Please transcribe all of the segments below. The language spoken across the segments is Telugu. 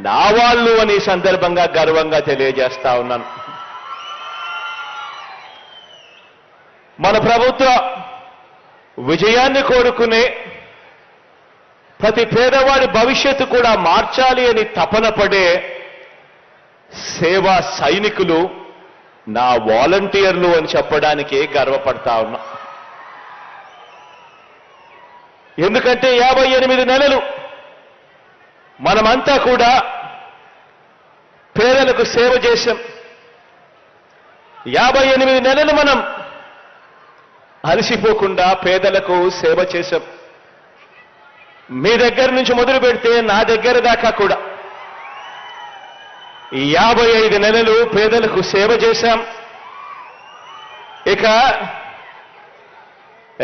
నా వాళ్ళు అని సందర్భంగా గర్వంగా తెలియజేస్తా ఉన్నాను. మన ప్రభుత్వ విజయాన్ని కోరుకునే ప్రతి పేదవాడి భవిష్యత్తు కూడా మార్చాలి అని తపన పడే సేవా సైనికులు నా వాలంటీర్లు అని చెప్పడానికి గర్వపడతా ఉన్నా. ఎందుకంటే 58 నెలలు మనమంతా కూడా పేదలకు సేవ చేశాం. 58 నెలలు మనం అలసిపోకుండా పేదలకు సేవ చేశాం. మీ దగ్గర నుంచి మొదలు పెడితే నా దగ్గర దాకా కూడా 55 నెలలు పేదలకు సేవ చేశాం. ఇక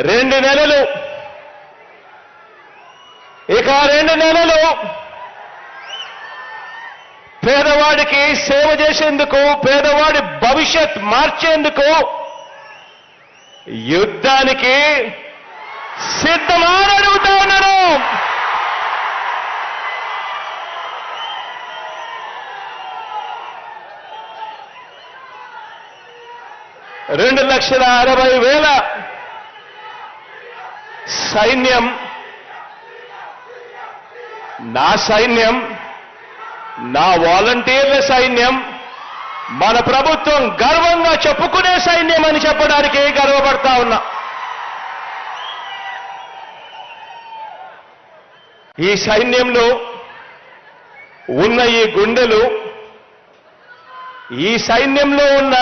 2 నెలలు పేదవాడికి సేవ చేసేందుకు, పేదవాడి భవిష్యత్ మార్చేందుకు యుద్ధానికి సిద్ధమా అని అడుగుతా ఉన్నాను. $2,60,000 సైన్యం, నా సైన్యం, నా వాలంటీర్ల సైన్యం, మన ప్రభుత్వం గర్వంగా చెప్పుకునే సైన్యం అని చెప్పడానికి గర్వపడతా ఉన్నా. ఈ సైన్యంలో ఉన్న ఈ గుండెలు, ఈ సైన్యంలో ఉన్న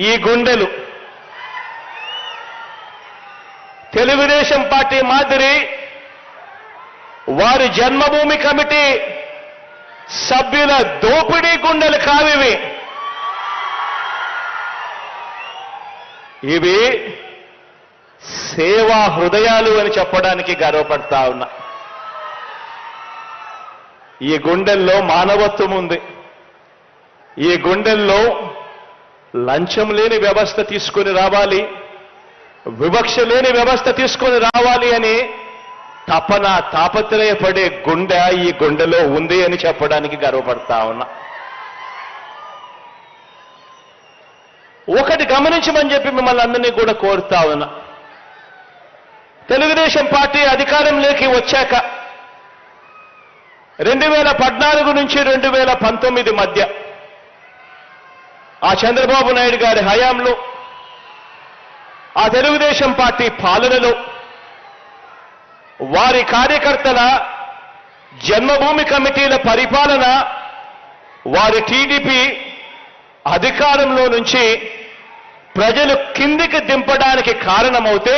ఈ గుండెలు తెలుగుదేశం పార్టీ మాదిరి వారి జన్మభూమి కమిటీ సభ్యుల దోపిడీ గుండెలు కావివి. ఇవి సేవా హృదయాలు అని చెప్పడానికి గర్వపడతా ఉన్నా. ఈ గుండెల్లో మానవత్వం ఉంది. ఈ గుండెల్లో లంచం లేని వ్యవస్థ తీసుకొని రావాలి, వివక్ష లేని వ్యవస్థ తీసుకొని రావాలి అని తపన, తాపత్రయపడే గుండె ఈ గుండెలో ఉంది అని చెప్పడానికి గర్వపడతా ఉన్నా. ఒకటి గమనించమని చెప్పి మిమ్మల్ని అందరినీ కూడా కోరుతా ఉన్నా. తెలుగుదేశం పార్టీ అధికారంలోకి వచ్చాక 2014 నుంచి 2019 మధ్య ఆ చంద్రబాబు నాయుడు గారి హయాంలో, ఆ తెలుగుదేశం పార్టీ పాలనలో వారి కార్యకర్తల జన్మభూమి కమిటీల పరిపాలన, వారి టీడీపీ అధికారంలో నుంచి ప్రజలు కిందికి దింపడానికి కారణమవుతే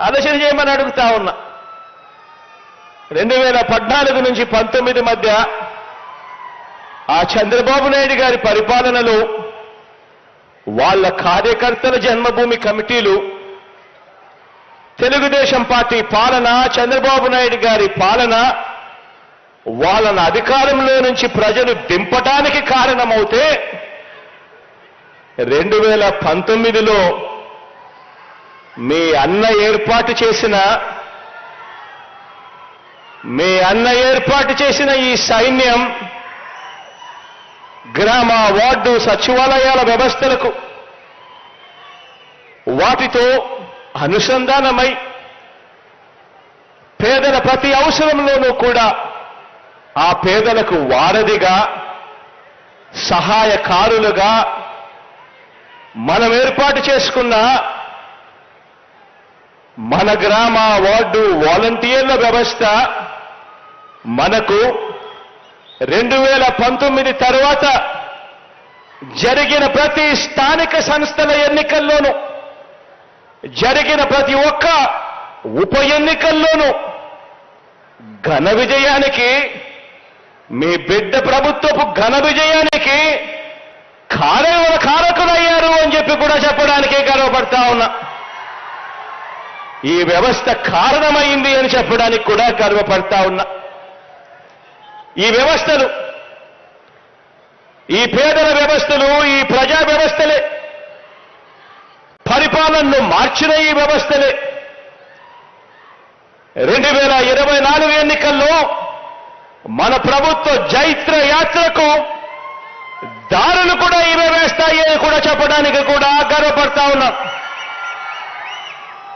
ఆలోచన చేయమని అడుగుతా ఉన్నా. 2014 నుంచి 19 మధ్య ఆ చంద్రబాబు నాయుడు గారి పరిపాలనలో వాళ్ళ కార్యకర్తల జన్మభూమి కమిటీలు తెలుగుదేశం పార్టీ పాలన, చంద్రబాబు నాయుడు గారి పాలన వాళ్ళని అధికారంలో నుంచి ప్రజలు దింపడానికి కారణమవుతే 2019లో మీ అన్న ఏర్పాటు చేసిన ఈ సైన్యం గ్రామ, వార్డు, సచివాలయాల వ్యవస్థలకు వాటితో అనుసంధానమై పేదల ప్రతి అవసరంలోనూ కూడా ఆ పేదలకు వారధిగా, సహాయకారులుగా మనం ఏర్పాటు చేసుకున్న మన గ్రామ, వార్డు వాలంటీర్ల వ్యవస్థ మనకు 2019 తర్వాత జరిగిన ప్రతి స్థానిక సంస్థల ఎన్నికల్లోనూ, జరిగిన ప్రతి ఒక్క ఉప ఎన్నికల్లోనూ ఘన విజయానికి, మీ బిడ్డ ప్రభుత్వపు ఘన విజయానికి కారకులయ్యారు అని చెప్పి కూడా చెప్పడానికి గర్వపడతా ఉన్నా. ఈ వ్యవస్థ కారణమైంది అని చెప్పడానికి కూడా గర్వపడతా ఉన్నా. ఈ వ్యవస్థలు, ఈ పేదల వ్యవస్థలు, ఈ ప్రజా వ్యవస్థలే, పరిపాలనను మార్చిన ఈ వ్యవస్థలే 2024 ఎన్నికల్లో మన ప్రభుత్వ జైత్ర యాత్రకు దారులు కూడా ఇవే వేస్తాయి అని కూడా చెప్పడానికి కూడా గర్వపడతా ఉన్నాం.